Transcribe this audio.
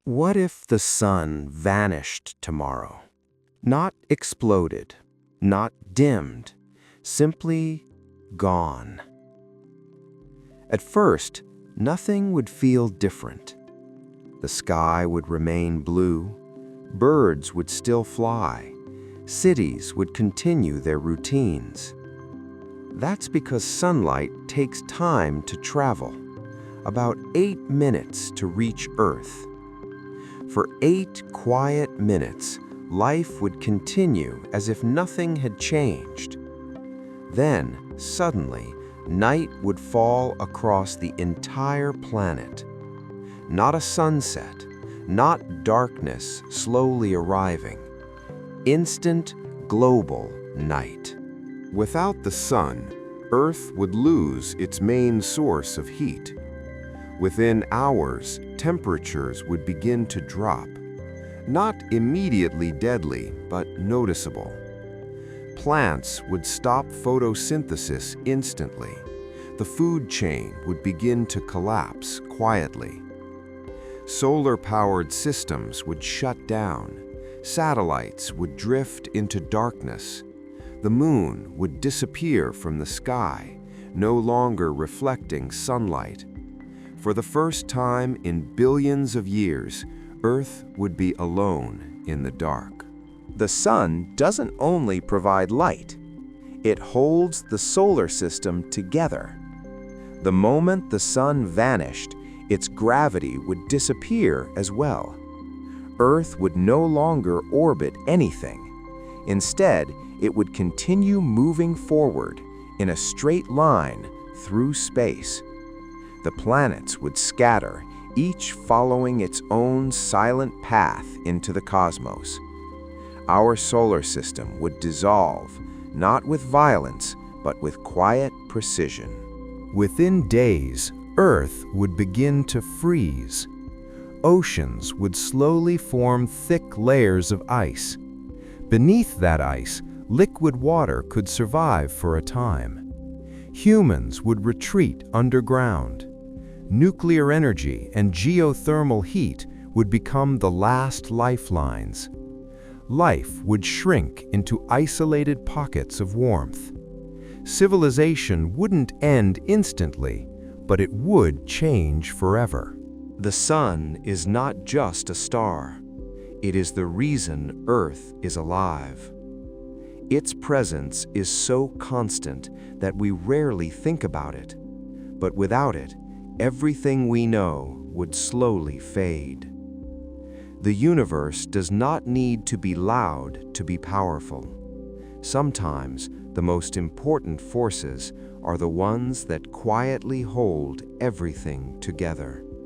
What if the sun vanished tomorrow? Not exploded, not dimmed, simply gone. At first, nothing would feel different. The sky would remain blue, birds would still fly, cities would continue their routines. That's because sunlight takes time to travel, about 8 minutes to reach Earth. For 8 quiet minutes, life would continue as if nothing had changed. Then, suddenly, night would fall across the entire planet. Not a sunset, not darkness slowly arriving. Instant, global night. Without the sun, Earth would lose its main source of heat. Within hours, temperatures would begin to drop. Not immediately deadly, but noticeable. Plants would stop photosynthesis instantly. The food chain would begin to collapse quietly. Solar-powered systems would shut down. Satellites would drift into darkness. The moon would disappear from the sky, no longer reflecting sunlight. For the first time in billions of years, Earth would be alone in the dark. The sun doesn't only provide light, it holds the solar system together. The moment the sun vanished, its gravity would disappear as well. Earth would no longer orbit anything. Instead, it would continue moving forward in a straight line through space. The planets would scatter, each following its own silent path into the cosmos. Our solar system would dissolve, not with violence, but with quiet precision. Within days, Earth would begin to freeze. Oceans would slowly form thick layers of ice. Beneath that ice, liquid water could survive for a time. Humans would retreat underground. Nuclear energy and geothermal heat would become the last lifelines. Life would shrink into isolated pockets of warmth. Civilization wouldn't end instantly, but it would change forever. The sun is not just a star. It is the reason Earth is alive. Its presence is so constant that we rarely think about it. But without it, everything we know would slowly fade. The universe does not need to be loud to be powerful. Sometimes, the most important forces are the ones that quietly hold everything together.